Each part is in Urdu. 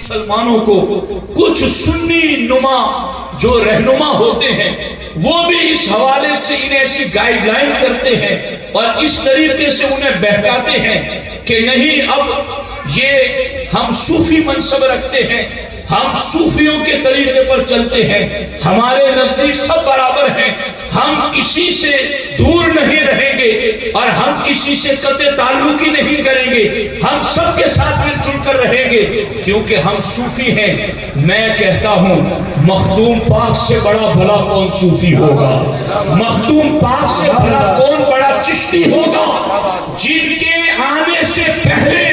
مسلمانوں کو کچھ سنی نما جو رہنما ہوتے ہیں وہ بھی اس حوالے سے انہیں ایسی گائیڈ لائن کرتے ہیں اور اس طریقے سے انہیں بہکاتے ہیں کہ نہیں اب یہ ہم صوفی منصب رکھتے ہیں، ہم صوفیوں کے طریقے پر چلتے ہیں، ہمارے نزدیک سب برابر ہیں، ہم کسی سے دور نہیں رہیں گے اور ہم کسی سے قطع تعلق ہی نہیں کریں گے، ہم سب کے ساتھ مل جل کر رہیں گے کیونکہ ہم صوفی ہیں۔ میں کہتا ہوں مخدوم پاک سے بڑا بھلا کون صوفی ہوگا، مخدوم پاک سے بڑا کون بڑا چشتی ہوگا، جن کے آنے سے پہلے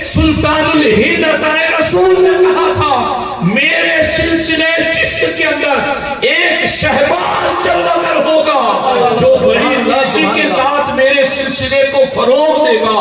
سلطان الہند عطائے رسول نے کہا تھا میرے سلسلے چشت کے اندر ایک شہباز جلوگر ہوگا جو فرید غازی کے ساتھ میرے سلسلے کو فروغ دے گا،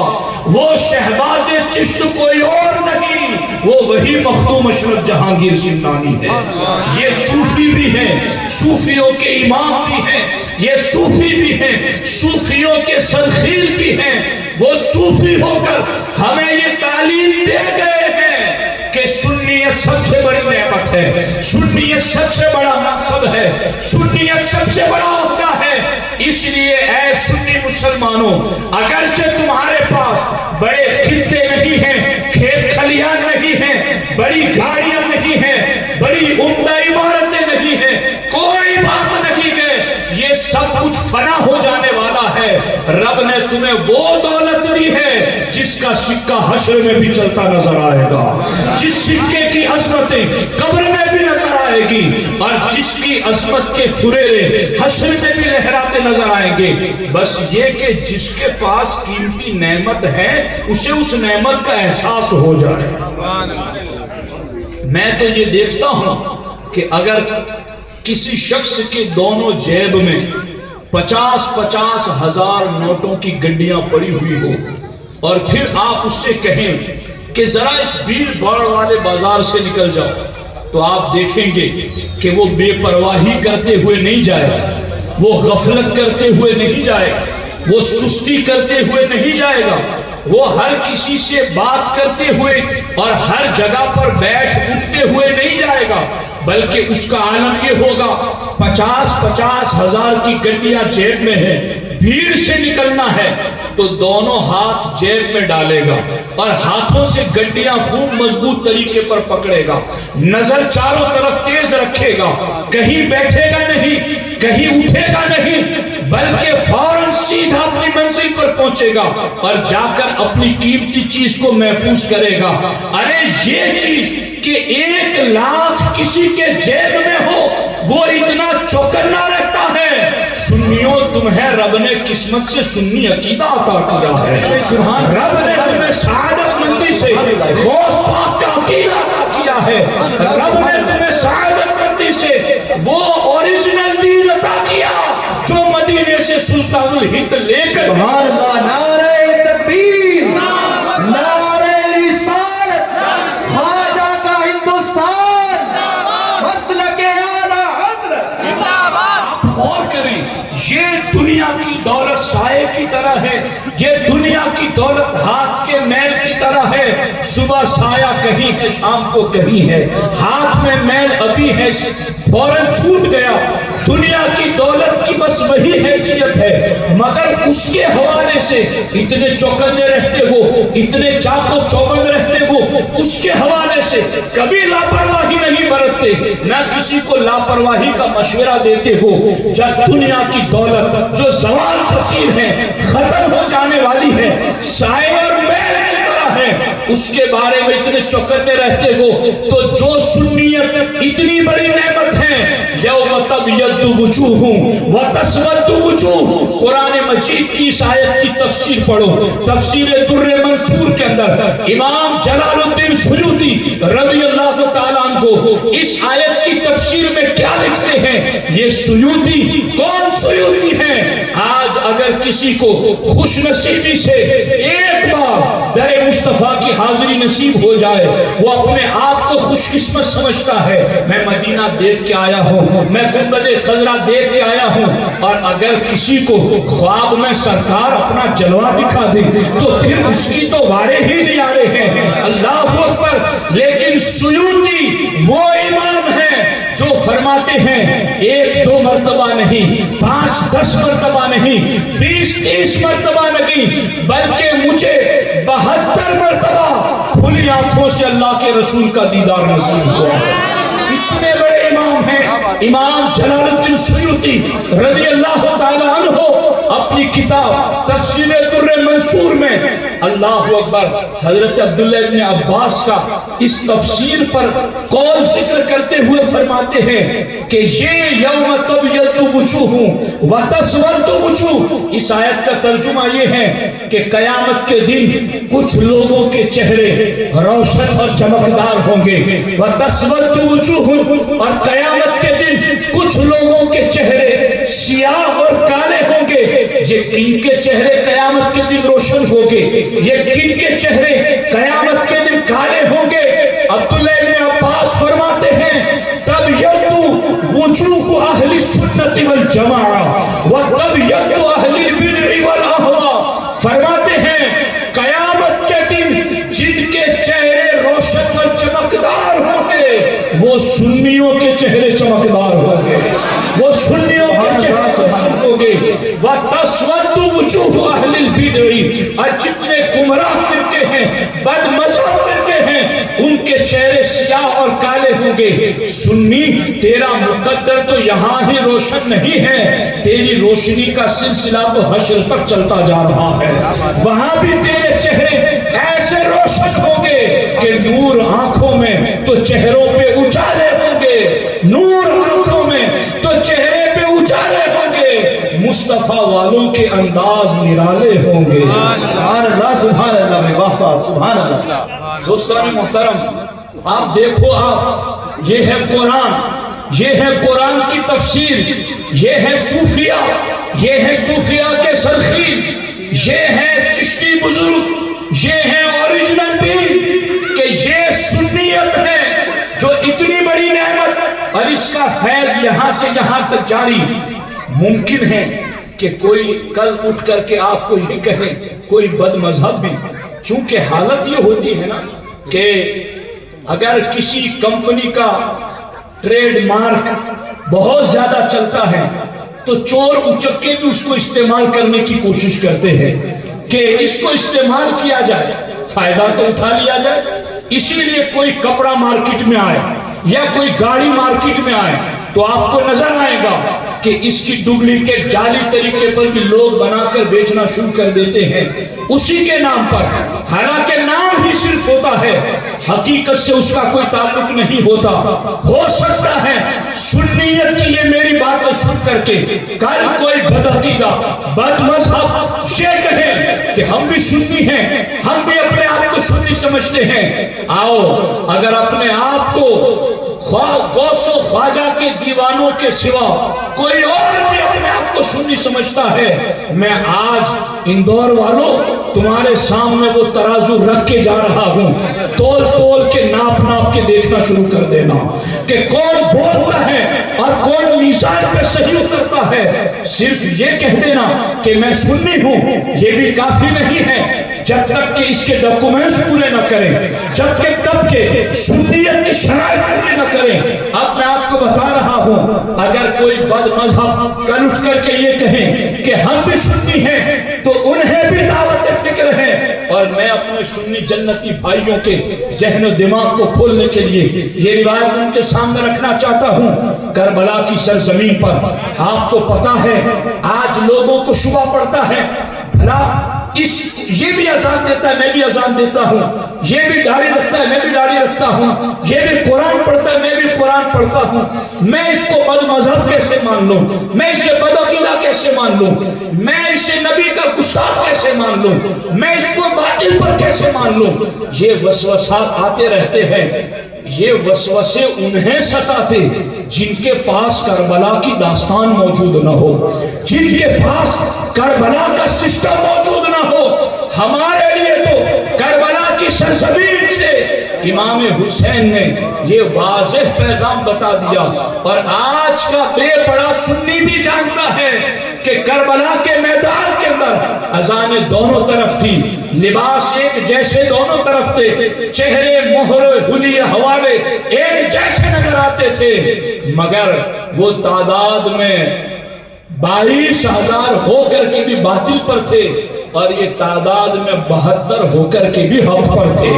وہ شہباز چشت کوئی اور نہیں، وہ وہی مخدوم اشرف جہانگیر سمنانی ہے۔ یہ صوفی بھی ہیں، صوفیوں کے امام بھی ہیں، یہ صوفی بھی ہیں، صوفیوں کے سرخیل بھی ہیں، وہ صوفی ہو کر ہمیں یہ تعلیم دے گئے ہیں کہ سنیت سب سے بڑی نعمت ہے، سنیت سب سے بڑا منصب ہے، سنیت سب سے بڑا عہدہ ہے۔ اس لیے اے سنی مسلمانوں، اگرچہ تمہارے پاس بڑے خطے نہیں ہیں، کھیت کھلیان نہیں ہیں، بڑی گاڑیاں نہیں ہیں، بڑی عمدہ عمارتیں نہیں ہیں، کوئی بات نہیں کہ یہ سب کچھ فنا ہو جانے والا ہے۔ رب نے تمہیں وہ دولت دی ہے جس کا سکہ حشر میں بھی چلتا نظر آئے گا، جس سکے کی عظمتیں قبر میں بھی نظر آئے گی اور جس کی عظمت کے فریرے حشر میں بھی لہراتے نظر آئیں گے۔ بس یہ کہ جس کے پاس قیمتی نعمت ہے اسے اس نعمت کا احساس ہو جائے۔ میں تو یہ دیکھتا ہوں کہ اگر کسی شخص کے دونوں جیب میں 50,000 ہزار نوٹوں کی گڈیاں پڑی ہوئی ہو اور پھر آپ اس سے کہیں کہ ذرا اس بھیڑ بھاڑ والے بازار سے نکل جاؤ، تو آپ دیکھیں گے کہ وہ بے پرواہی کرتے ہوئے نہیں جائے، وہ غفلت کرتے ہوئے نہیں جائے، وہ سستی کرتے ہوئے نہیں جائے گا، وہ ہر کسی سے بات کرتے ہوئے اور ہر جگہ پر بیٹھ اٹھتے ہوئے نہیں جائے گا، بلکہ اس کا عالم یہ ہوگا 50,000 ہزار کی گڈیاں جیب میں ہے، بھیڑ سے نکلنا ہے تو دونوں ہاتھ جیب میں ڈالے گا اور ہاتھوں سے گڈیاں خوب مضبوط طریقے پر پکڑے گا، نظر چاروں طرف تیز رکھے گا، کہیں بیٹھے گا نہیں، کہیں اٹھے گا نہیں، بلکہ فوراً سیدھا اپنی منزل پر پہنچے گا اور جا کر اپنی قیمتی چیز کو محفوظ کرے گا۔ ارے یہ چیز کہ 1,00,000 کسی کے جیب میں ہو وہ اتنا چوکنا رہتا ہے۔ سنیوں تمہیں رب نے قسمت سے سنی عقیدہ عطا کیا ہے، رب نے تمہیں سعادت مندی سے غوث پاک کا عقیدہ عطا کیا ہے، رب نے تمہیں سعادت مندی سے وہ اوریجنل دین عطا کیا جو مدینے سے سلطان الہند لے کر سبحان اللہ، نعرہ تکبیر، نعرہ رسالت، خواجہ کا ہندوستان، مسلک اعلیٰ حضرت۔ آپ غور کریں، یہ دنیا کی دولت سائے کی طرح ہے، یہ دنیا کی دولت ہاتھ کے میل کی طرح ہے، صبح سایہ کہیں ہے شام کو کہیں ہے، ہاتھ میں میل ابھی ہے فوراً چھوٹ گیا۔ دنیا کی دولت کی بس وہی حیثیت ہے، مگر اس کے حوالے سے اتنے چوکنے رہتے ہو، اتنے چاق و چوبند رہتے ہو، اس کے حوالے سے کبھی لاپرواہی نہیں برتتے، نہ کسی کو لاپرواہی کا مشورہ دیتے ہو۔ جب دنیا کی دولت جو زوال پذیر ہے، ختم ہو جانے والی ہے، سائے اور میل کی طرح ہے، اس کے بارے میں اتنے چوکنے رہتے ہو، تو جو سنیت اتنی بڑی نعمت ہے، یوم تبیض وجوہ وتسود وجوہ، قرآن مجید کی اس آیت کی تفسیر پڑھو، تفسیر در منصور کے اندر امام جلال الدین سیوطی رضی اللہ تعالیٰ عنہ کو اس آیت کی تفسیر میں کیا لکھتے ہیں؟ یہ سیوطی کون سیوطی ہے؟ آج اگر کسی کو خوش نصیبی سے ایک بار در مصطفیٰ کی حاضری نصیب ہو جائے، وہ اپنے آپ کو خوش قسمت سمجھتا ہے، میں مدینہ دیکھ کے آیا ہوں، میں گنبد خضرا دیکھ کے آیا ہوں۔ اور اگر کسی کو خواب میں سرکار اپنا جلوہ دکھا دے تو پھر اس کی تو وارے ہی نہیں آ رہے ہیں، اللہ اکبر۔ لیکن لیکن سیوطی وہ امام ہے جو فرماتے ہیں 1-2 مرتبہ نہیں، 5-10 مرتبہ نہیں، 20-30 مرتبہ نہیں، بلکہ مجھے 72 مرتبہ کھلی آنکھوں سے اللہ کے رسول کا دیدار نصیب ہوا ہے۔ اتنے بڑے امام ہیں امام جلال الدین سیوطی رضی اللہ تعالیٰ عنہ، اپنی کتاب تفسیر در منصور میں اللہ اکبر حضرت عبداللہ ابن عباس کا اس تفسیر پر قول ذکر کرتے ہوئے فرماتے ہیں کہ یہ یوم تبیض وجوہ وتسود وجوہ، اس آیت کا ترجمہ یہ ہے کہ قیامت کے دن کچھ لوگوں کے چہرے روشن اور چمکدار ہوں گے، وتسود وجوہ، اور قیامت کے دن کچھ لوگوں کے چہرے سیاہ اور کالے ہوں گے۔ یہ کن کے چہرے قیامت کے دن روشن ہوں گے، یہ کن کے چہرے قیامت کے دن کالے ہوں گے؟ عبداللہ ابن عباس فرماتے ہیں تبیض وجوہ اہل سنت والجماعہ وتبیض اہل البدع والاہواء، فرماتے ہیں قیامت کے دن جن کے چہرے روشن اور چمکدار ہوں گے وہ سنیوں کے چہرے چمکدار ہوں گے، وہ سنیوں کے چہرے روشن ہوں گے، وَتَسْوَدُّ وُجُوهُ أَهْلِ الْبِدْعِ، اور جتنے گمراہ فرقے ہیں، بد مذہب فرقے ہیں، ان کے چہرے سیاہ اور کالے ہوں گے۔ سنی تیرا مقدر تو یہاں ہی روشن نہیں ہے، تیری روشنی کا سلسلہ تو حشر تک چلتا جا رہا ہے، وہاں بھی تیرے چہرے ایسے روشن ہوں گے کہ نور آنکھوں میں تو چہروں پہ اجالے ہوں گے، نور آنکھوں میں تو چہرے پہ اجالے ہوں گے، مصطفیٰ والوں کے انداز نرالے ہوں گے۔ سبحان اللہ سبحان اللہ واہ سبحان اللہ۔ دوستان محترم، آپ دیکھو، آپ یہ ہے قرآن، یہ ہے قرآن کی تفسیر، یہ ہے صوفیہ، یہ ہے صوفیہ کے سرخی، یہ ہے چشتی بزرگ، یہ ہے اوریجنل دین، کہ یہ سنیت ہے جو اتنی بڑی نعمت، اور اس کا فیض یہاں سے یہاں تک جاری۔ ممکن ہے کہ کوئی کل اٹھ کر کے آپ کو یہ کہے، کوئی بد مذہب بھی، چونکہ حالت یہ ہوتی ہے نا کہ اگر کسی کمپنی کا ٹریڈ مارک بہت زیادہ چلتا ہے تو چور اچکے بھی اس کو استعمال کرنے کی کوشش کرتے ہیں کہ اس کو استعمال کیا جائے، فائدہ تو اٹھا لیا جائے۔ اسی لیے کوئی کپڑا مارکیٹ میں آئے یا کوئی گاڑی مارکیٹ میں آئے تو آپ کو نظر آئے گا کہ اس کی ڈپلیکیٹ جعلی طریقے پر بھی لوگ بنا کر بیچنا شروع کر دیتے ہیں اسی کے نام پر، حالانکہ نام ہی صرف ہوتا ہے، حقیقت سے اس کا کوئی تعلق نہیں ہوتا۔ ہو سکتا ہے سنیت کی یہ میری بات سن کر کے کل کوئی بدعقیدہ بد مذہب یہ کہے کہ ہم بھی سنی ہیں، ہم بھی اپنے آپ کو سنی سمجھتے ہیں۔ آؤ، اگر اپنے آپ کو غوث و خواجہ کے دیوانوں کے سوا کوئی اور بھی اپنے آپ کو سنی سمجھتا ہے، میں آج اندور والوں تمہارے سامنے وہ ترازو رکھ کے جا رہا ہوں، تول تول کے ناپ ناپ کے دیکھنا شروع کر دینا کہ کون بولتا ہے اور کون میزان پہ صحیح اترتا ہے۔ صرف یہ کہہ دینا کہ میں سنی ہوں یہ بھی کافی نہیں ہے، جب تک کہ اس کے ڈاکومنٹس پورے نہ کریں، جب تک کہ سنیت کی شرائط پورے نہ کریں۔ اب میں آپ کو بتا رہا ہوں، اگر کوئی بد مذہب کل اٹھ کر کے یہ کہیں کہ ہم بھی سنی ہیں تو انہیں بھی دعوت فکر ہے، اور میں اپنے سنی جنتی بھائیوں کے ذہن و دماغ کو کھولنے کے لیے یہ روایت ان کے سامنے رکھنا چاہتا ہوں۔ کربلا کی سرزمین پر آپ کو پتا ہے آج لوگوں کو شبہ پڑتا ہے، بھلا یہ بھی اذان دیتا ہے میں بھی اذان دیتا ہوں، یہ بھی داڑھی رکھتا ہے میں بھی داڑھی رکھتا ہوں، یہ بھی قرآن پڑھتا ہے میں بھی قرآن پڑھتا ہوں، میں اس کو بد مذہب کیسے مان لوں، میں اسے بدعقیدہ کیسے مان لوں، میں اسے نبی کا گستاخ کیسے مان لوں، میں اس کو باطل پر کیسے مان لوں؟ یہ وسوسات آتے رہتے ہیں۔ یہ وسوسے انہیں ستاتے جن کے پاس کربلا کی داستان موجود نہ ہو، جن کے پاس کربلا کا سسٹم موجود نہ ہو۔ ہمارے لیے تو کربلا کی سرزمین سے امام حسین نے یہ واضح پیغام بتا دیا، اور آج کا بے بڑا سنی بھی جانتا ہے کہ کربلا کے میدان کے اندر اذانیں دونوں طرف تھی، لباس ایک جیسے دونوں طرف تھے، چہرے مہر حلیے حوالے ایک جیسے نظر آتے تھے، مگر وہ تعداد میں 22,000 ہو کر کے بھی باطل پر تھے، اور یہ تعداد میں 72 ہو کر کے بھی حق پر تھے۔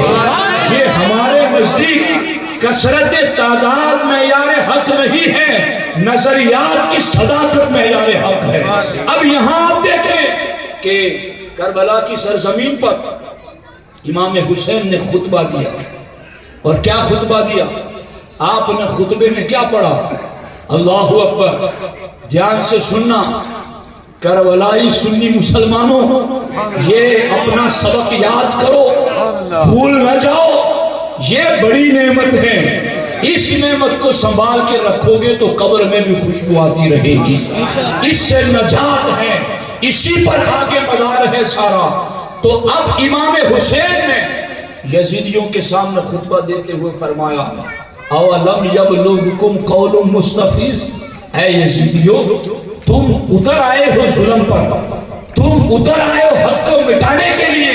یہ ہمارے نزدیک کثرت تعداد معیار حق نہیں ہے، نظریات کی صداقت معیار حق ہے۔ اب یہاں آپ دیکھیں کہ کربلا کی سرزمین پر امام حسین نے خطبہ دیا، اور کیا خطبہ دیا؟ آپ نے خطبے میں کیا پڑھا؟ اللہ اکبر، دھیان سے سننا کربلائی سنی مسلمانوں، یہ اپنا سبق یاد کرو، بھول نہ جاؤ، یہ بڑی نعمت ہے، اس نعمت کو سنبھال کے رکھو گے تو قبر میں بھی خوشبو آتی رہے گی، اس سے نجات ہے، اسی پر آگے مدار ہے سارا۔ تو اب امام حسین نے یزیدیوں کے سامنے خطبہ دیتے ہوئے فرمایا، اولم یبلغکم قول مستفیض، اے یزیدیوں تم اتر آئے ہو ظلم پر، تم اتر آئے ہو حق کو مٹانے کے لیے،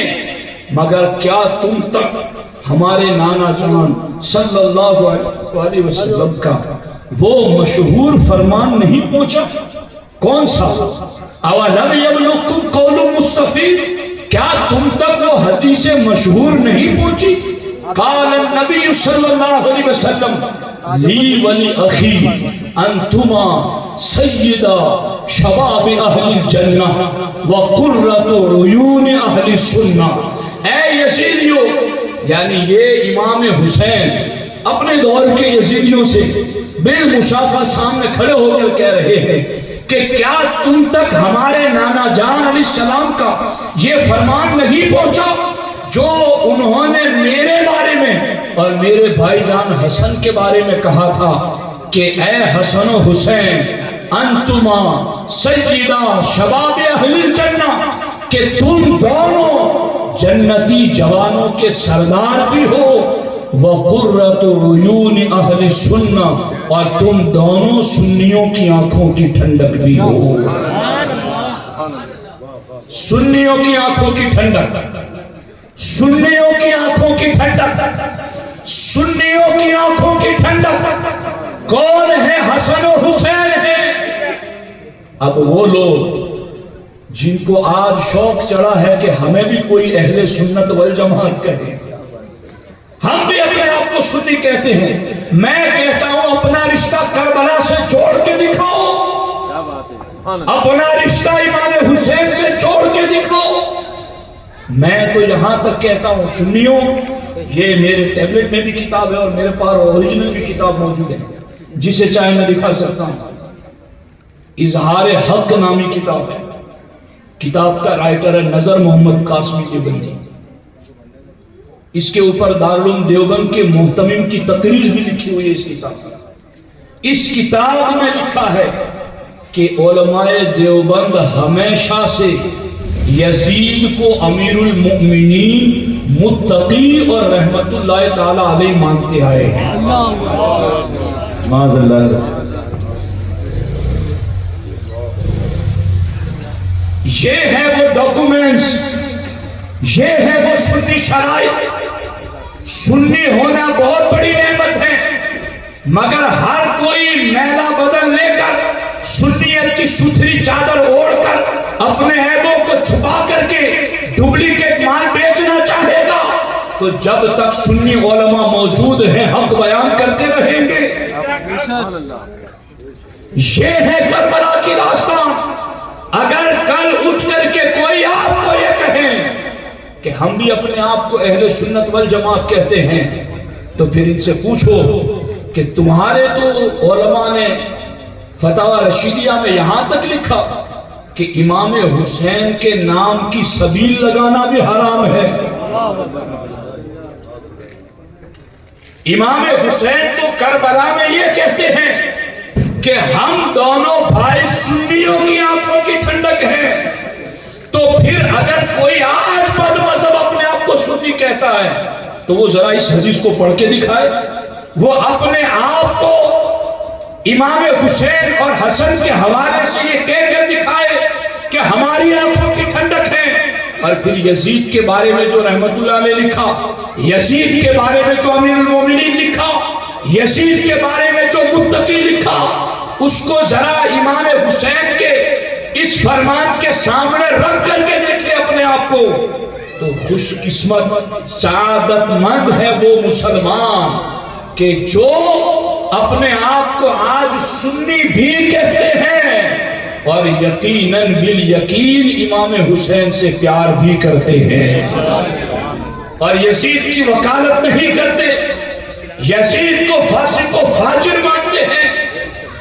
مگر کیا تم تک ہمارے نانا جان صلی اللہ علیہ وسلم کا وہ مشہور فرمان نہیں پہنچا؟ کون سا؟ اولم یبلغکم قول مستفیض، کیا تم تک وہ حدیث مشہور نہیں پہنچی؟ قال النبی صلی اللہ علیہ وسلم لی ولی اخی انتما سیدہ شباب اہل الجنہ وقرۃ عیون اہل السنہ۔ اے یزیدیوں، یعنی یہ امام حسین اپنے دور کے یزیدیوں سے بالمشافہ سامنے کھڑے ہو کر کہہ رہے ہیں کہ کیا تم تک ہمارے نانا جان علیہ السلام کا یہ فرمان نہیں پہنچا جو انہوں نے میرے بارے میں اور میرے بھائی جان حسن کے بارے میں کہا تھا کہ اے حسن و حسین انتما سیدہ شباب اہل الجنہ، کہ تم دونوں جنتی جوانوں کے سردار بھی ہو، وقرۃ عیون اہل السنہ، اور تم دونوں سنیوں کی آنکھوں کی ٹھنڈک بھی ہو۔ سنیوں کی آنکھوں کی ٹھنڈک، سنیوں کی آنکھوں کی ٹھنڈک، سنیوں کی آنکھوں کی ٹھنڈک کون ہے؟ حسن و حسین ہے۔ اب وہ لوگ جن کو آج شوق چڑھا ہے کہ ہمیں بھی کوئی اہل سنت والجماعت کہے، ہم بھی اپنے آپ کو سنی کہتے ہیں، میں کہتا ہوں اپنا رشتہ کربلا سے جوڑ کے دکھاؤ، اپنا رشتہ امام حسین سے جوڑ کے دکھاؤ۔ میں تو یہاں تک کہتا ہوں سنیوں، یہ میرے ٹیبلٹ میں بھی کتاب ہے اور میرے پاس اوریجنل بھی کتاب موجود ہے، جسے چاہے میں دکھا سکتا ہوں، اظہار حق نامی کتاب ہے، کتاب کا رائٹر ہے نظر محمد قاسمی دیوبندی، اس کے اوپر دارالعلوم دیوبند کے محتمم کی تقریر بھی لکھی ہوئی ہے اس کتاب میں۔ اس کتاب میں لکھا ہے کہ علماء دیوبند ہمیشہ سے یزید کو امیر المؤمنین، متقی اور رحمت اللہ تعالی علیہ مانتے آئے ہیں۔ معاذ اللہ۔ یہ ہے وہ ڈاکومنٹس، یہ ہے وہ سنی شرائط۔ سنی ہونا بہت بڑی نعمت ہے، مگر ہر کوئی میلا بدل لے کر سنیت کی ستھری چادر اوڑھ کر اپنے عیبوں کو چھپا کر کے ڈپلیکیٹ مال بیچنا چاہے گا تو جب تک سنی علماء موجود ہیں حق بیان کرتے رہیں گے۔ یہ ہے کربلا کی داستان۔ اگر کل اٹھ کر کے کوئی آپ کو یہ کہیں کہ ہم بھی اپنے آپ کو اہل سنت والجماعت کہتے ہیں تو پھر ان سے پوچھو کہ تمہارے تو علماء نے فتاوی رشیدیہ میں یہاں تک لکھا کہ امام حسین کے نام کی سبیل لگانا بھی حرام ہے۔ امام حسین تو کربلا میں یہ کہتے ہیں کہ ہم دونوں بھائی سنیوں کی آنکھوں کی ٹھنڈک ہیں، تو پھر اگر کوئی آج بد مذہب اپنے آپ کو سنی کہتا ہے تو وہ ذرا اس حدیث کو پڑھ کے دکھائے. وہ اپنے آپ کو امام حسین اور حسن کے حوالے سے یہ کہہ کر دکھائے کہ ہماری آنکھوں کی ٹھنڈک ہے. اور پھر یزید کے بارے میں جو رحمت اللہ علیہ لکھا، یزید کے بارے میں جو امیر المومنین لکھا، یزید کے بارے میں جو متقی لکھا، اس کو ذرا امام حسین کے اس فرمان کے سامنے رکھ کر کے دیکھے اپنے آپ کو، تو خوش قسمت سعادت مند ہے وہ مسلمان کہ جو اپنے آپ کو آج سنی بھی کہتے ہیں اور یقیناً بالیقین امام حسین سے پیار بھی کرتے ہیں اور یزید کی وکالت نہیں کرتے، یزید کو فاسق و فاجر مانتے ہیں.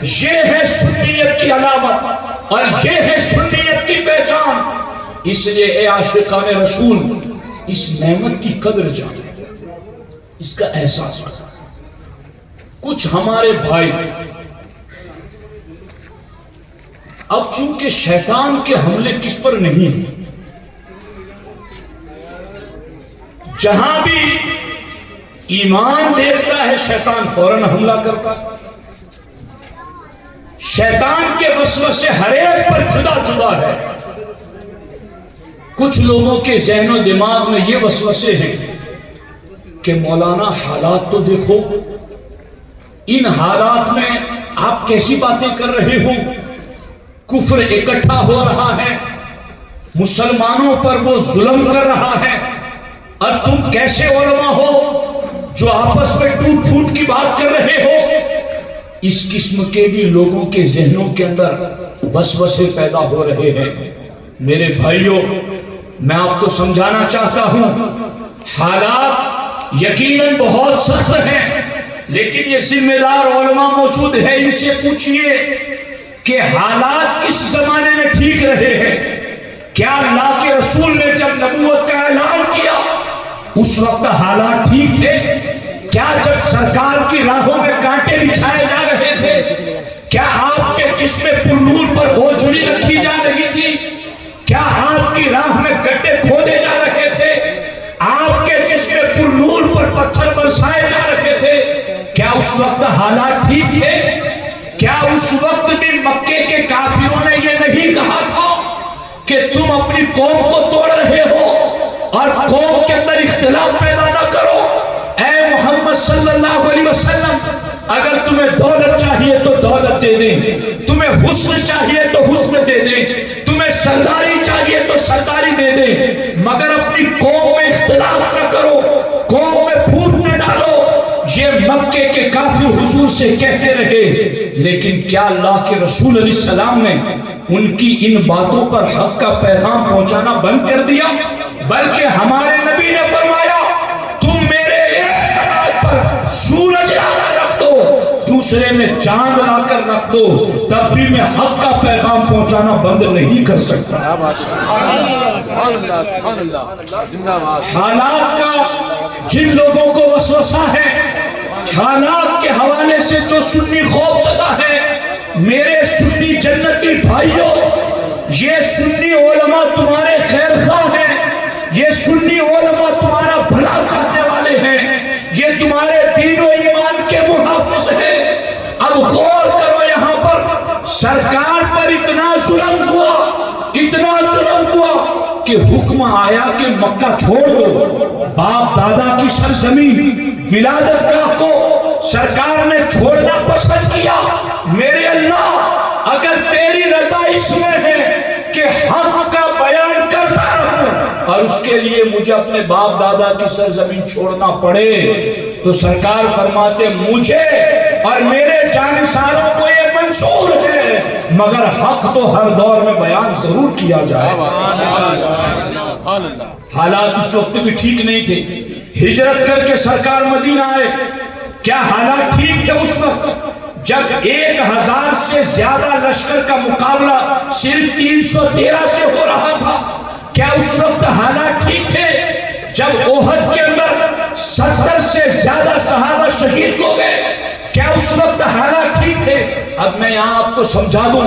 یہ ہے سنیت کی علامت اور یہ ہے سنیت کی پہچان. اس لیے اے عاشقان رسول اس نعمت کی قدر جانیں، اس کا احساس کریں. کچھ ہمارے بھائی اب چونکہ شیطان کے حملے کس پر نہیں ہیں، جہاں بھی ایمان دیکھتا ہے شیطان فوراً حملہ کرتا ہے. شیطان کے وسوسے ہر ایک پر جدا جدا ہے. کچھ لوگوں کے ذہن و دماغ میں یہ وسوسے ہیں کہ مولانا حالات تو دیکھو، ان حالات میں آپ کیسی باتیں کر رہے ہو، کفر اکٹھا ہو رہا ہے، مسلمانوں پر وہ ظلم کر رہا ہے، اور تم کیسے علماء ہو جو آپس میں ٹوٹ پھوٹ کی بات کر رہے ہو. اس قسم کے بھی لوگوں کے ذہنوں کے اندر وسوسے پیدا ہو رہے ہیں. میرے بھائیوں، میں آپ کو سمجھانا چاہتا ہوں، حالات یقیناً بہت سخت ہیں، لیکن یہ ذمہ دار علماء موجود ہے، ان سے پوچھئے کہ حالات کس زمانے میں ٹھیک رہے ہیں. کیا اللہ کے رسول نے جب نبوت کا اعلان کیا اس وقت حالات ٹھیک تھے؟ کیا جب سرکار کی راہوں میں کانٹے بچھائے جا رہے تھے؟ کیا آپ کے جسم پر نور پر اوجھڑی رکھی جا رہی تھی؟ کیا آپ کی راہ میں گڈھے کھودے جا رہے تھے؟ آپ کے جسم پر نور پر پتھر برسائے جا رہے تھے؟ کیا اس وقت حالات ٹھیک تھے؟ کیا اس وقت بھی مکے کے کافروں نے یہ نہیں کہا تھا کہ تم اپنی قوم کو توڑ رہے ہو اور قوم کے اندر اختلاف پیدا نہ کرو؟ اے محمد صلی اللہ علیہ وسلم، اگر تمہیں دولت چاہیے تو دولت دے دیں، تمہیں حسن چاہیے تو حسن دے دیں، تمہیں سرداری چاہیے تو سرداری دے دیں، مگر اپنی قوم میں اختلاف نہ کرو، قوم میں پھوٹ نہ ڈالو. یہ مکے کے کافر حضور سے کہتے رہے، لیکن کیا اللہ کے رسول علیہ السلام نے ان کی ان باتوں پر حق کا پیغام پہنچانا بند کر دیا؟ بلکہ ہمارے نبی نے فرمایا تم میرے ایک آیت پر سورج لا کر رکھ دو، دوسرے میں چاند لا کر رکھ دو، تب بھی میں حق کا پیغام پہنچانا بند نہیں کر سکتا. حالات کا جن لوگوں کو وسوسہ ہے، حالات کے حوالے سے جو سنی خوف زدہ ہے، میرے سنی جنتی بھائیوں، یہ سنی علماء تمہارے خیر خواہ ہیں، یہ سنی علماء تمہارا بھلا چاہنے والے ہیں، یہ تمہارے دین و ایمان کے محافظ ہیں. اب غور کرو، یہاں پر سرکار پر اتنا ظلم ہوا کہ حکم آیا کہ مکہ چھوڑ دو. باپ دادا کی سرزمین ولادت گاہ کو سرکار نے چھوڑنا پسند کیا. میرے اللہ، اگر تیری رضا اس میں ہے کہ حق کا بیان کرتا رہوں اور اس کے لیے مجھے اپنے باپ دادا کی سرزمین چھوڑنا پڑے، تو سرکار فرماتے مجھے اور میرے جانثاروں کو یہ منظور ہے، مگر حق تو ہر دور میں بیان ضرور کیا جائے. حالات اس وقت بھی ٹھیک نہیں تھے. ہجرت کر کے سرکار مدینہ آئے. کیا حالات ٹھیک تھے اس وقت جب 1000 سے زیادہ لشکر کا مقابلہ صرف 313 سے ہو رہا تھا؟ کیا اس وقت حالات ٹھیک تھے جب احد کے اندر 70 سے زیادہ صحابہ شہید ہو گئے؟ کیا اس وقت حالات ٹھیک تھے؟ اب میں یہاں آپ کو سمجھا دوں،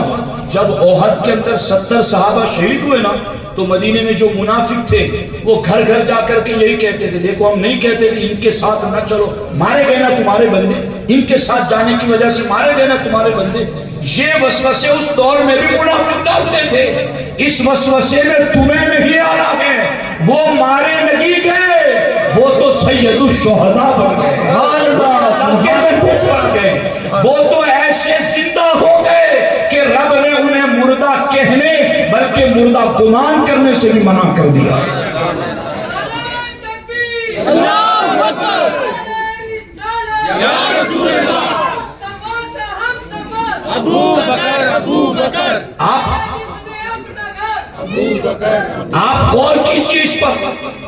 جب احد کے اندر 70 صحابہ شہید ہوئے نا، تو مدینے میں جو منافق تھے وہ گھر گھر جا کر کے یہی کہتے تھے، دیکھو ہم نہیں کہتے کہ ان کے ساتھ نہ چلو، مارے گئے نا تمہارے بندے، ان کے ساتھ جانے کی وجہ سے مارے گئے نا تمہارے بندے۔ یہ وسوسے اس دور میں بھی منافق ڈالتے تھے۔ اس وسوسے میں تمہیں نہیں آنا ہے، وہ مارے نہیں گئے، وہ تو سید الشہداء بن گئے، وہ تو ایسے زندہ ہو گئے کہ رب نے انہیں مردہ کہنے بلکہ مردہ گمان کرنے سے بھی منع کر دیا۔ آپ غور کیجیے اس پر۔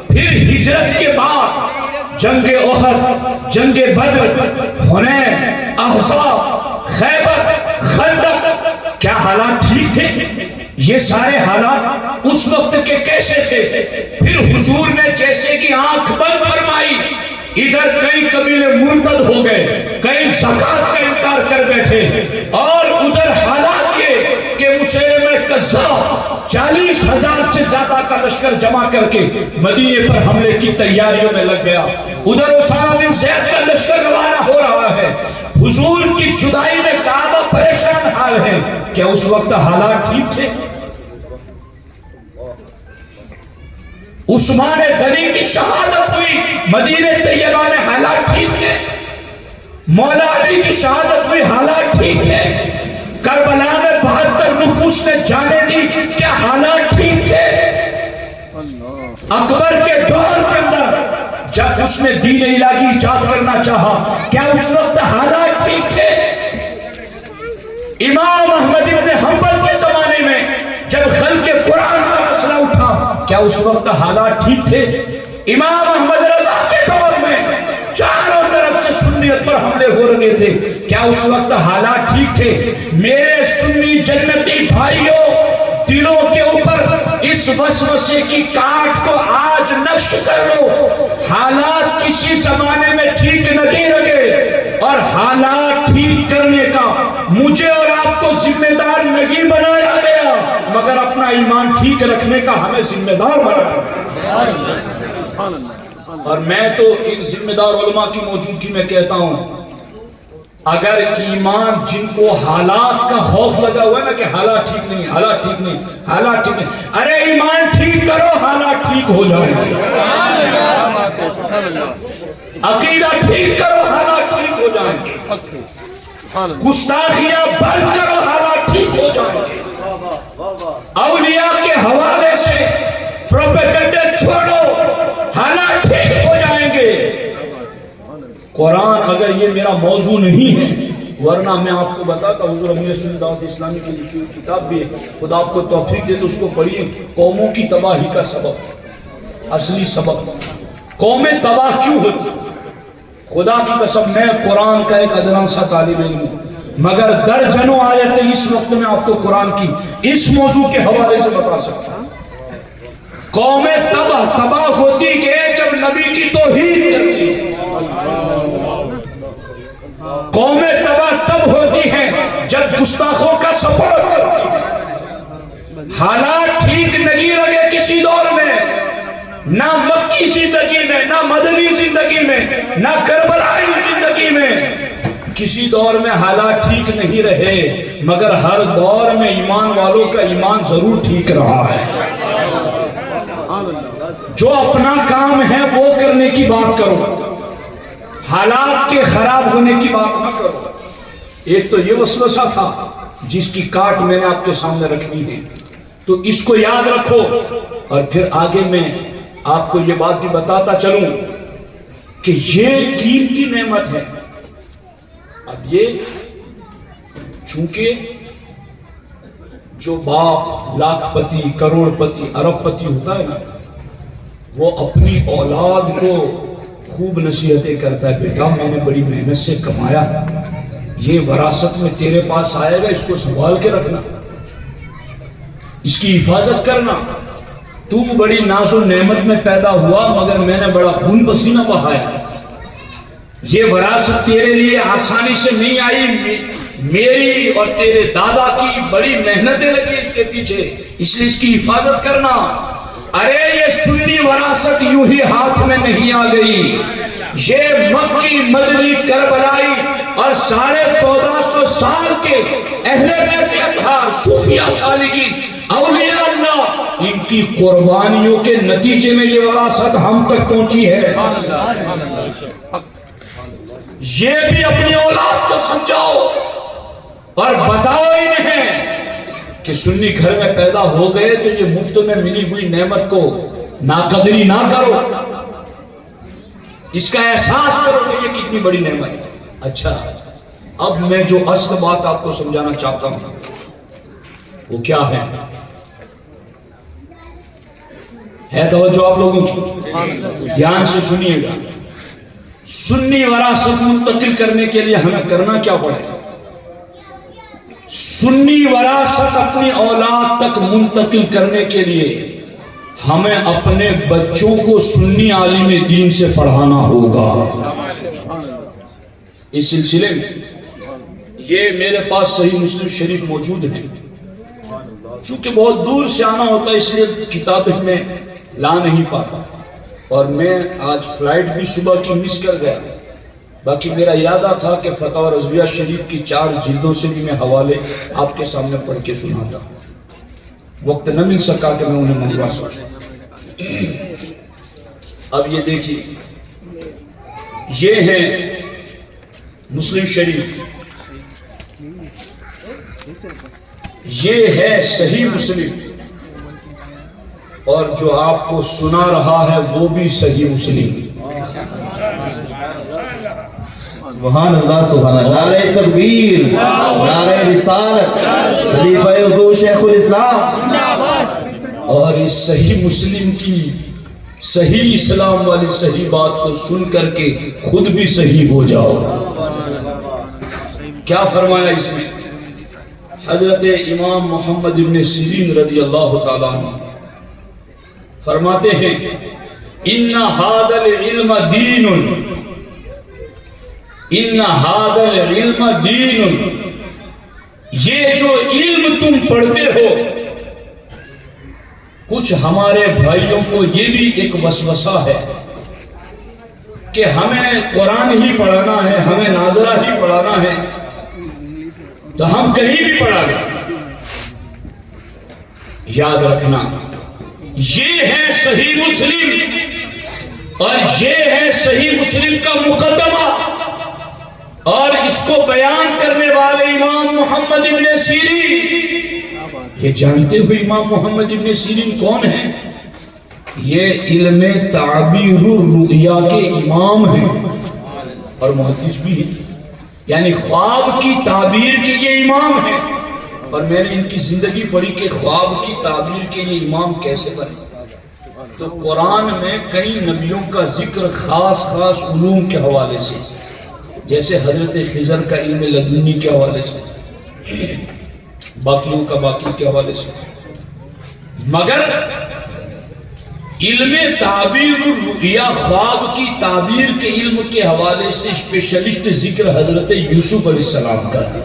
پھر ہجرت کے بعد جنگ احد، جنگ بدر، حنین، احزاب، خیبر، خندق، کیا حالات ٹھیک تھے؟ یہ سارے حالات اس وقت کے کیسے تھے؟ پھر حضور نے جیسے کہ آنکھ بند فرمائی، ادھر کئی قبیلے مرتد ہو گئے، کئی زکوٰۃ کا انکار کر بیٹھے، اور ادھر حالات یہ کہ مسیلمہ کذاب 40,000 سے زیادہ کا لشکر جمع کر کے مدینے پر حملے کی تیاریوں میں لگ گیا۔ ادھر اسامہ بن زید کا لشکر روانہ ہو رہا ہے۔ حضور کی جدائی میں صحابہ پریشان حال ہیں۔ کیا اس وقت حالات ٹھیک تھے؟ عثمان غنی کی شہادت ہوئی مدینہ طیبہ میں، حالات ٹھیک تھے؟ مولا علی کی شہادت ہوئی، حالات ٹھیک تھے؟ کربلا میں 72 نفوس نے جانے دی، کیا حالات ٹھیک تھے؟ اکبر کے دور کے اندر جب اس نے دین الہی ایجاد کرنا چاہا، کیا اس وقت حالات ٹھیک تھے؟ امام احمد ابن حنبل کے زمانے میں جب خلق قرآن کا مسئلہ اٹھا، کیا اس وقت حالات ٹھیک تھے؟ امام احمد رضا کے دور میں چاروں طرف سے سنیت پر حملے ہو رہے تھے، کیا اس وقت حالات ٹھیک تھے؟ میرے سنی جنتی بھائیوں، دلوں کے اوپر اس وسوسے کی کاٹ کو آج نقش کر لو۔ حالات کسی زمانے میں ٹھیک نہیں لگے، اور حالات ٹھیک کرنے کا مجھے اور آپ کو ذمہ دار نہیں بنایا گیا، مگر اپنا ایمان ٹھیک رکھنے کا ہمیں ذمہ دار بنایا۔ اور میں تو ان ذمہ دار علماء کی موجودگی میں کہتا ہوں، اگر ایمان جن کو حالات کا خوف لگا ہوا ہے نا کہ حالات ٹھیک نہیں، حالات ٹھیک نہیں، حالات ٹھیک نہیں، ارے ایمان ٹھیک کرو، حالات ٹھیک ہو جائیں گے۔ عقیدہ ٹھیک کرو، حالات ٹھیک ہو جائیں گے۔ گستاخیاں بند کرو، حالات ٹھیک ہو جائیں گے۔ اولیاء کے حوالے سے پروپیگنڈے چھوڑو، حالات ٹھیک ہو جائیں گے۔ قرآن اگر یہ میرا موضوع نہیں ہے، ورنہ میں آپ کو بتاتا، حضور امیر سنی دعوت اسلامی کی لکھی ہوئی کتاب بھی ہے، خدا آپ کو توفیق دے تو اس کو پڑھیے۔ قوموں کی تباہی کا سبب، اصلی سبب قومیں تباہ کیوں ہوتی؟ خدا کی قسم میں قرآن کا ایک ادنیٰ سا طالب علم ہوں، مگر درجنوں آیتیں اس وقت میں آپ کو قرآن کی اس موضوع کے حوالے سے بتا سکتا ہوں۔ قومیں تباہ ہوتی کہ جب نبی کی توہین کرتی ہے، قومیں تباہ تب ہوتی ہیں جب گستاخوں کا سپورٹ کرتی ہیں۔ حالات ٹھیک نہیں لگے کسی دور میں، نہ مکی زندگی میں، نہ مدنی زندگی میں، نہ کربلائی زندگی میں، کسی دور میں حالات ٹھیک نہیں رہے، مگر ہر دور میں ایمان والوں کا ایمان ضرور ٹھیک رہا ہے۔ جو اپنا کام ہے وہ کرنے کی بات کرو، حالات کے خراب ہونے کی بات نہ کرو۔ ایک تو یہ وسوسہ تھا جس کی کاٹ میں نے آپ کے سامنے رکھ دی ہے، تو اس کو یاد رکھو، اور پھر آگے میں آپ کو یہ بات بھی بتاتا چلوں کہ یہ قیمتی نعمت ہے۔ اب یہ چونکہ جو باپ لاکھ پتی، کروڑ پتی، ارب پتی ہوتا ہے نا، وہ اپنی اولاد کو خوب نصیحتیں کرتا ہے، بیٹا میں نے بڑی محنت سے کمایا، یہ وراثت میں تیرے پاس آئے گا، اس کو سنبھال کے رکھنا، اس کی حفاظت کرنا، تو بڑی ناز و نعمت میں پیدا ہوا مگر میں نے بڑا خون پسینہ بہایا، یہ وراثت تیرے لیے آسانی سے نہیں آئی، میری اور تیرے دادا کی بڑی محنتیں لگی اس کے پیچھے، اس لیے اس کی حفاظت کرنا۔ ارے یہ سنی وراثت یوں ہی ہاتھ میں نہیں آ گئی، یہ مکی، مدنی، کربلائی اور 1450 سال کے اہل بیت اطہار، صوفیہ، صالحین، اولیاء اللہ، ان کی قربانیوں کے نتیجے میں یہ وراثت ہم تک پہنچی ہے۔ یہ بھی اپنی اولاد کو سمجھاؤ اور بتاؤ انہیں کہ سنی گھر میں پیدا ہو گئے تو یہ مفت میں ملی ہوئی نعمت کو ناقدری نہ کرو، اس کا احساس کرو کہ یہ کتنی بڑی نعمت ہے۔ اچھا، اب میں جو اصل بات آپ کو سمجھانا چاہتا ہوں وہ کیا ہے توجہ آپ لوگوں کی، دھیان سے سنیے گا۔ سنی وراثت منتقل کرنے کے لیے ہمیں کرنا کیا پڑے؟ سنی وراثت اپنی اولاد تک منتقل کرنے کے لیے ہمیں اپنے بچوں کو سنی عالم دین سے پڑھانا ہوگا۔ اس سلسلے میں یہ میرے پاس صحیح مسلم شریف موجود ہے، چونکہ بہت دور سے آنا ہوتا ہے اس لیے کتابیں میں لا نہیں پاتا، اور میں آج فلائٹ بھی صبح کی مس کر گیا، باقی میرا ارادہ تھا کہ فتاوی رضویہ شریف کی 4 جلدوں سے بھی میں حوالے آپ کے سامنے پڑھ کے سناتا، وقت نہ مل سکا کہ میں انہیں منوا سکتا۔ اب یہ دیکھیے، یہ ہے مسلم شریف، یہ ہے صحیح مسلم، اور جو آپ کو سنا رہا ہے وہ بھی صحیح مسلم۔ سبحان اللہ، سبحان اللہ، نعرہ تکبیر، نعرہ رسالت، خلیفہ حضور شیخ الاسلام۔ اور اس صحیح مسلم کی صحیح اسلام والی صحیح بات کو سن کر کے خود بھی صحیح ہو جاؤ۔ کیا فرمایا اس میں؟ حضرت امام محمد ابن سیرین رضی اللہ تعالیٰ عنہ فرماتے ہیں، ان ھذا العلم دین، ان ھذا العلم دین، یہ جو علم تم پڑھتے ہو، کچھ ہمارے بھائیوں کو یہ بھی ایک وسوسہ ہے کہ ہمیں قرآن ہی پڑھانا ہے، ہمیں ناظرہ ہی پڑھانا ہے، تو ہم کہیں بھی پڑھا لیں۔ یاد رکھنا، یہ ہے صحیح مسلم، اور یہ ہے صحیح مسلم کا مقدمہ، اور اس کو بیان کرنے والے امام محمد ابن سیرین، یہ جانتے ہوئے امام محمد ابن سیرین کون ہیں؟ یہ علم تعبیر الرؤیا کے امام ہیں اور محدث بھی ہیں، یعنی خواب کی تعبیر کے یہ امام ہیں۔ اور میں نے ان کی زندگی پڑھی کہ خواب کی تعبیر کے یہ امام کیسے بنے۔ تو قرآن میں کئی نبیوں کا ذکر خاص خاص علوم کے حوالے سے، جیسے حضرت خضر کا علم لدنی کے حوالے سے، باقیوں کا باقی کے حوالے سے، مگر علم تعبیر الرؤیا، خواب کی تعبیر کے علم کے حوالے سے اسپیشلسٹ ذکر حضرت یوسف علیہ السلام کا ہے۔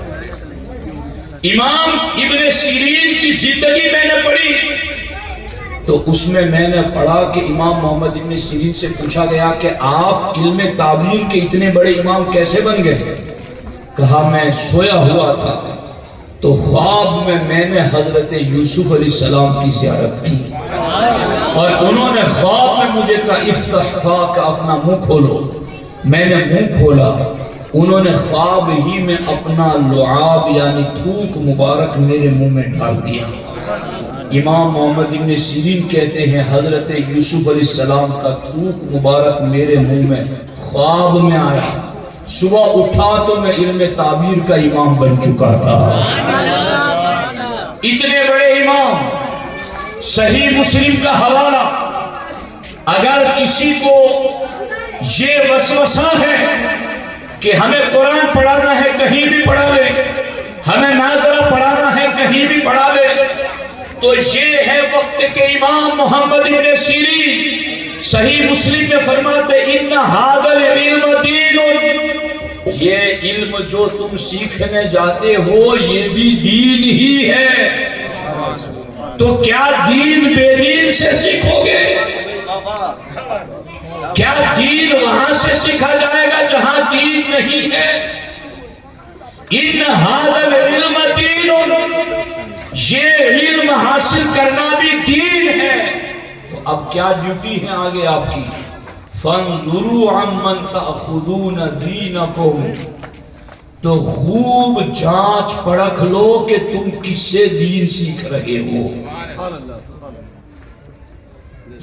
امام ابن سیرین کی زندگی میں نے پڑھی تو اس میں نے پڑھا کہ امام محمد ابن سیرین سے پوچھا گیا کہ آپ علم تعبیر کے اتنے بڑے امام کیسے بن گئے؟ کہا میں سویا ہوا تھا تو خواب میں نے حضرت یوسف علیہ السلام کی زیارت کی، اور انہوں نے خواب میں مجھے کہا افتح فاک، اپنا منہ کھولو۔ میں نے منہ کھولا، انہوں نے خواب ہی میں اپنا لعاب یعنی تھوک مبارک میرے منہ میں ڈال دیا۔ امام محمد ابن سیرین کہتے ہیں حضرت یوسف علیہ السلام کا تھوک مبارک میرے منہ میں خواب میں آیا، صبح اٹھا تو میں علم تعبیر کا امام بن چکا تھا۔ اتنے بڑے امام، صحیح مسلم کا حوالہ، اگر کسی کو یہ وسوسہ ہے کہ ہمیں قرآن پڑھانا ہے کہیں بھی پڑھا لے، ہمیں ناظرہ پڑھانا ہے کہیں بھی پڑھا لے، تو یہ ہے وقت کے امام محمد ابن سیرین صحیح مسلم میں فرماتے ان ھذا العلم دین، یہ علم جو تم سیکھنے جاتے ہو یہ بھی دین ہی ہے، تو کیا دین بے دین سے سیکھو گے؟ کیا دین وہاں سے سیکھا جائے گا جہاں دین نہیں ہے؟ ان ھذا العلم دین، یہ علم حاصل کرنا بھی دین ہے۔ تو اب کیا ڈیوٹی ہے آگے آپ کی؟ فانظروا عمن تأخذون دینکم، تو خوب جانچ پرکھ لو کہ تم کس سے دین سیکھ رہے ہو۔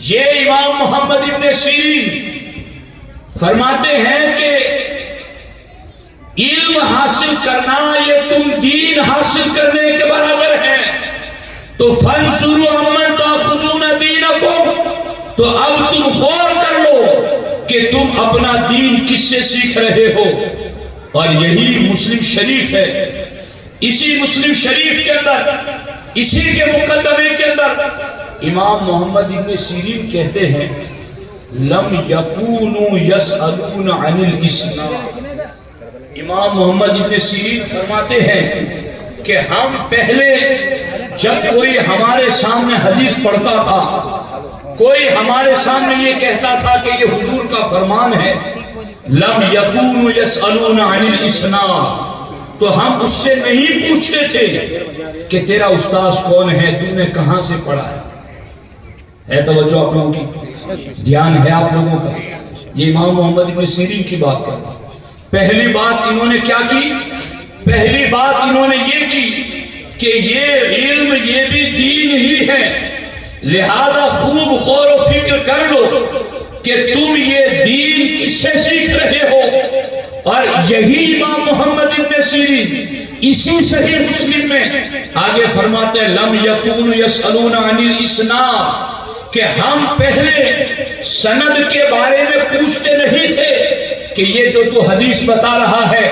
یہ امام محمد ابن سیرین فرماتے ہیں کہ علم حاصل کرنا یہ تم دین حاصل کرنے کے برابر ہے۔ تو فانظروا عمن تأخذون دینکم، تو اب تم غور کر لو کہ تم اپنا دین کس سے سیکھ رہے ہو۔ اور یہی مسلم شریف ہے۔ اسی مسلم شریف کے اندر، اسی کے مقدمے کے اندر امام محمد ابن سیرین کہتے ہیں لم یکونوا یسألون عن الاسلام۔ امام محمد ابن سیرین فرماتے ہیں کہ ہم پہلے جب کوئی ہمارے سامنے حدیث پڑھتا تھا، کوئی ہمارے سامنے یہ کہتا تھا کہ یہ حضور کا فرمان ہے، لم یکونوا یسألون عن الاسلام، تو ہم اس سے نہیں پوچھتے تھے کہ تیرا استاذ کون ہے، تو نے کہاں سے پڑھا ہے توجہ آپ لوگوں کی، دھیان ہے آپ لوگوں کا؟ یہ امام محمد ابن سیرین کی بات کرتا۔ پہلی بات انہوں نے کیا کی؟ پہلی بات انہوں نے یہ کی کہ یہ علم یہ بھی دین ہی ہے، لہذا خوب غور و فکر کر لو کہ تم یہ دین کس سے سیکھ رہے ہو۔ اور یہی امام محمد ابن سیرین اسی صحیح مسلم میں آگے فرماتے ہیں لم یکونوا یسألون عن الاسناد، کہ ہم پہلے سند کے بارے میں پوچھتے نہیں تھے کہ یہ جو تو حدیث بتا رہا ہے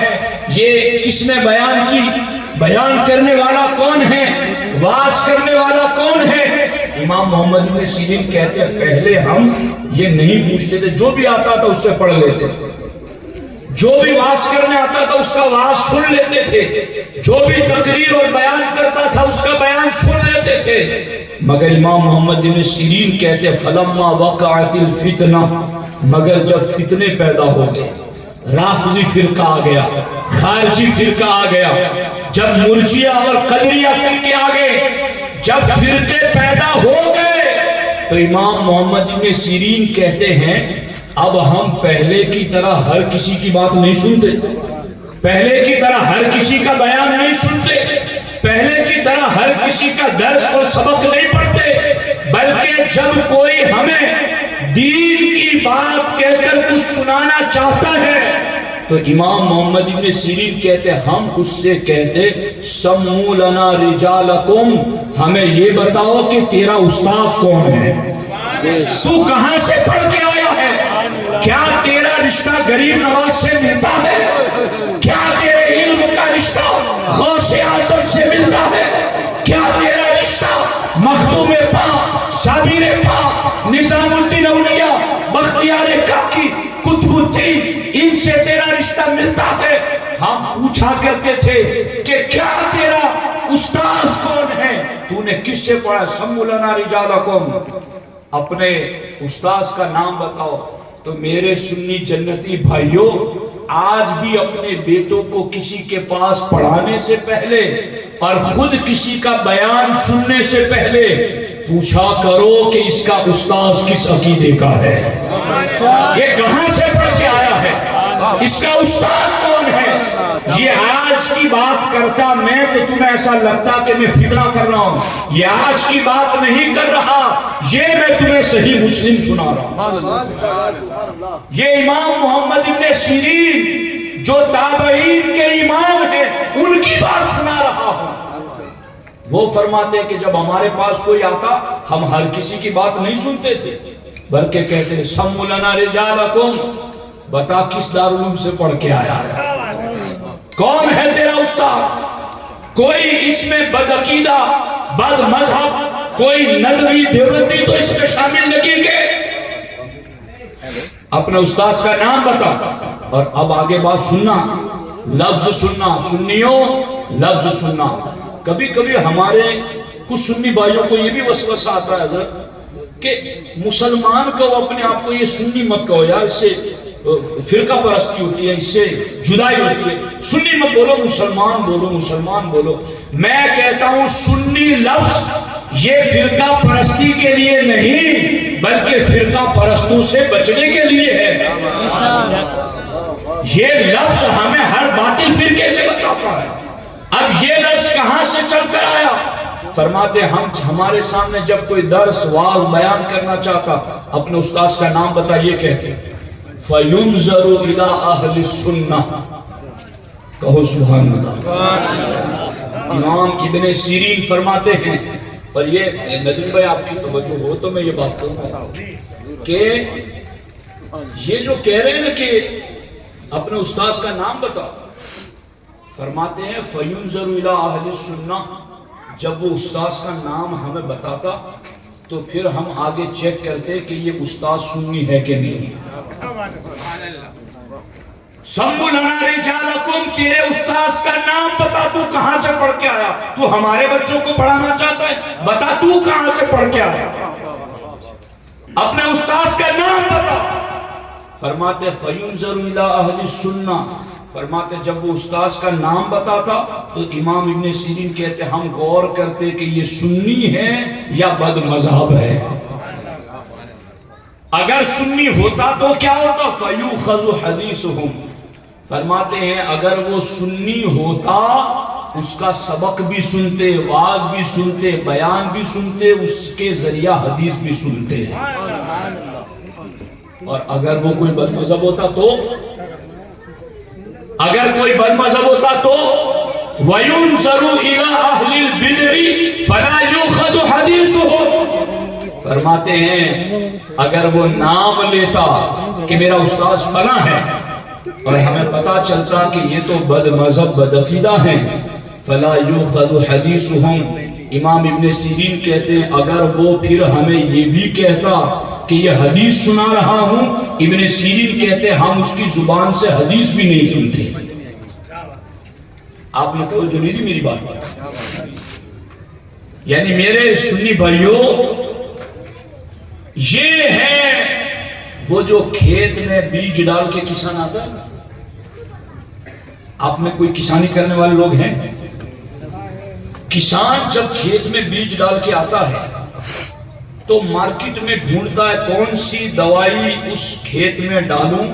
یہ کس نے بیان کی، بیان کرنے والا کون ہے، واعظ کرنے والا کون ہے۔ امام محمد ابن سیرین کہتے ہیں پہلے ہم یہ نہیں پوچھتے تھے، جو بھی آتا تھا اس سے پڑھ لیتے تھے، جو بھی واعظ کرنے آتا تھا اس کا واعظ سن لیتے تھے، جو بھی تقریر اور بیان کرتا تھا اس کا بیان سن لیتے تھے۔ مگر امام محمد ابن سیرین کہتے فلما وقعت الفتنہ، مگر جب فتنے پیدا ہو گئے، رافضی فرقہ آ گیا، خارجی فرقہ آ گیا، جب مرجیہ اور قدریہ فرقے آ گئے، جب فرقے پیدا ہو گئے، تو امام محمد ابن سیرین کہتے ہیں اب ہم پہلے کی طرح ہر کسی کی بات نہیں سنتے، پہلے کی طرح ہر کسی کا بیان نہیں سنتے، پہلے کی طرح ہر کسی کا درس اور سبق نہیں پڑھتے، بلکہ جب کوئی ہمیں دین کی بات کہہ کر کچھ سنانا چاہتا ہے تو امام محمد ابن سیرین کہتے ہم اس سے کہتے سمو لنا رجالکم، ہمیں یہ بتاؤ کہ تیرا استاذ کون ہے، تو کہاں سے پڑھ کے آیا ہے، کیا تیرا رشتہ غریب نواز سے ملتا ہے، کیا تیرے علم کا رشتہ غوث اعظم سے ملتا ہے، کیا تیرا رشتہ مخدوم پاک، شابیر پاک، نظام الدین اولیاء، بختیار کاکی، قطب الدین، ان سے تیرا رشتہ ملتا ہے۔ ہم پوچھا کرتے تھے کہ کیا تیرا استاذ کون ہے، تو نے کس سے پڑھا، سمو لنا رجالکم، اپنے استاذ کا نام بتاؤ۔ تو میرے سنی جنتی بھائیوں، آج بھی اپنے بیٹوں کو کسی کے پاس پڑھانے سے پہلے اور خود کسی کا بیان سننے سے پہلے پوچھا کرو کہ اس کا استاذ کس عقیدے کا ہے، یہ کہاں سے پڑھ کے آیا ہے، اس کا استاذ کون ہے۔ یہ آج کی بات کرتا میں تو تمہیں ایسا لگتا کہ میں فتنہ کر رہا ہوں، یہ آج کی بات نہیں کر رہا، یہ میں تمہیں صحیح مسلم سنا رہا ہوں۔ یہ امام محمد ابن سیرین جو تابعین کے امام ہیں ان کی بات سنا رہا ہوں۔ وہ فرماتے ہیں کہ جب ہمارے پاس کوئی آتا ہم ہر کسی کی بات نہیں سنتے تھے، بلکہ کہتے ہیں سمو لنا رجالکم، بتا کس دارالعلوم سے پڑھ کے آیا ہے، کون ہے تیرا استاد۔ کوئی اس میں بدعقیدہ، بد مذہب، کوئی ندوی دیوبندی تو اس میں شامل نہیں کہ اپنے استاذ کا نام بتا۔ اور اب آگے بات سننا، لفظ سننا، سنیوں لفظ سننا. کبھی کبھی ہمارے کچھ سنی بھائیوں کو یہ بھی وسوسہ آتا ہے حضرت کہ مسلمان کو اپنے آپ کو یہ سنی مت کہو یار، اس سے فرقہ پرستی ہوتی ہے، اس سے جدائی ہوتی ہے. سنی مت بولو، مسلمان بولو، مسلمان بولو. میں کہتا ہوں سنی لفظ یہ فرقہ پرستی کے لیے نہیں بلکہ فرقہ پرستوں سے بچنے کے لیے ہے. یہ لفظ ہمیں ہر باطل فرقے سے بچاتا ہے. اب یہ لفظ کہاں سے چل کر آیا؟ فرماتے ہمارے سامنے جب کوئی درس واعظ بیان کرنا چاہتا اپنے استاذ کا نام بتائیے کہتے فَيُنْظَرُ إِلَىٰ أَهْلِ السُّنَّةِ. کہو سبحان اللہ. امام ابن سیرین فرماتے ہیں، اور یہ ندیم بھائی آپ کی توجہ ہو تو میں یہ بات کروں کہ یہ جو کہہ رہے ہیں نا کہ اپنے استاذ کا نام بتاؤ، فرماتے ہیں فَيُنْظَرُ إِلَىٰ أَهْلِ السُّنَّةِ. جب وہ استاذ کا نام ہمیں بتاتا تو پھر ہم آگے چیک کرتے کہ یہ استاذ سنی ہے کہ نہیں. سَمُّ لَنَا رِجَالَكُمْ. تیرے استاذ کا نام بتا، تو کہاں سے پڑھ کے آیا؟ تو ہمارے بچوں کو پڑھانا چاہتا ہے، بتا تو کہاں سے پڑھ کے آیا، اپنے استاذ کا نام بتا. فرماتے فَيُنْظَرُ إِلَىٰ أَهْلِ السُّنَّةِ. فرماتے جب وہ استاذ کا نام بتاتا تو امام ابن سیرین کہتے ہم غور کرتے کہ یہ سنی ہے یا بد مذہب ہے. اگر سنی ہوتا تو کیا ہوتا؟ فَيُؤْخَذُ حَدِيثُهُمْ. فرماتے ہیں اگر وہ سنی ہوتا اس کا سبق بھی سنتے، واعظ بھی سنتے، بیان بھی سنتے، اس کے ذریعہ حدیث بھی سنتے. اور اگر وہ کوئی بد مذہب ہوتا تو وَيُنْظَرُ إِلَىٰ أَهْلِ الْبِدْعِ فَلَا يُؤْخَذُ حَدِيثُهُمْ. فرماتے ہیں اگر وہ نام لیتا کہ میرا استاذ فلاں ہے اور ہمیں پتا چلتا کہ یہ تو بد مذہب بد عقیدہ ہیں، فَلَا يُؤْخَذُ حَدِيثُهُمْ. امام ابن سیرین کہتے ہیں اگر وہ پھر ہمیں یہ بھی کہتا کہ یہ حدیث سنا رہا ہوں، ابن سیرین کہتے ہیں ہم اس کی زبان سے حدیث بھی نہیں سنتے. آپ نے توجہ نہیں دی میری بات پر. یعنی میرے سنی بھائیوں، یہ ہے وہ جو کھیت میں بیج ڈال کے کسان آتا ہے. آپ میں کوئی کسانی کرنے والے لوگ ہیں؟ کسان جب کھیت میں بیج ڈال کے آتا ہے تو مارکیٹ میں ڈھونڈتا ہے کون سی دوائی اس کھیت میں ڈالوں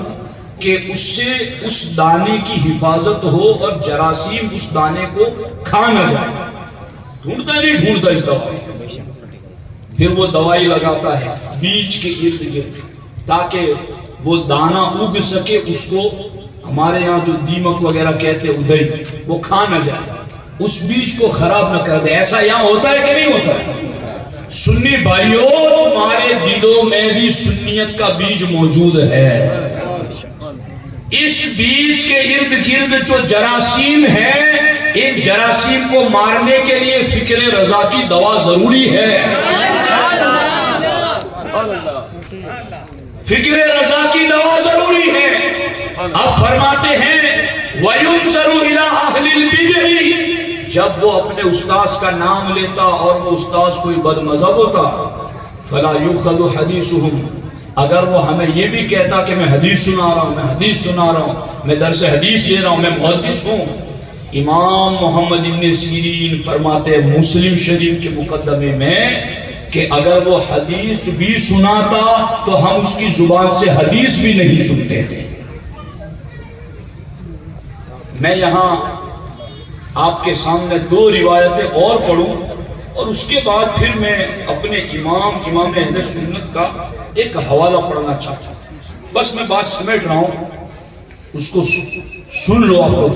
کہ اس سے اس دانے کی حفاظت ہو اور جراثیم اس دانے کو کھا نہ جائے. ڈھونڈتا ہے نہیں ڈھونڈتا اس دوائی. پھر وہ دوائی لگاتا ہے بیج کے ارد گرد تاکہ وہ دانہ اگ سکے، اس کو ہمارے یہاں جو دیمک وغیرہ کہتے ہیں ادھر وہ کھا نہ جائے، اس بیج کو خراب نہ کر دے. ایسا یہاں ہوتا ہے کہ نہیں ہوتا ہے؟ سنی بھائیوں، تمہارے دلوں میں بھی سنیت کا بیج موجود ہے. اس بیج کے ارد گرد جو جراثیم ہے، ان جراثیم کو مارنے کے لیے فکر رضا کی دوا ضروری ہے. فکر رضا کی دوا ضروری ہے. اب فرماتے ہیں وَيُنْظَرُ إِلَىٰ أَهْلِ الْبِدْعِ. جب وہ اپنے استاذ کا نام لیتا اور وہ استاذ کوئی بد مذہب ہوتا فَلَا يُؤْخَذُ حَدِيثُهُمْ. اگر وہ ہمیں یہ بھی کہتا کہ میں حدیث سنا رہا ہوں، میں حدیث سنا رہا ہوں، میں درس حدیث لے رہا ہوں، میں محدث ہوں. امام محمد ابن سیرین فرماتے ہیں مسلم شریف کے مقدمے میں کہ اگر وہ حدیث بھی سناتا تو ہم اس کی زبان سے حدیث بھی نہیں سنتے تھے. میں یہاں آپ کے سامنے 2 روایتیں اور پڑھوں اور اس کے بعد پھر میں اپنے امام اہل سنت کا ایک حوالہ پڑھنا چاہتا ہوں. بس میں بات سمیٹ رہا ہوں، اس کو سن لو آپ لوگ.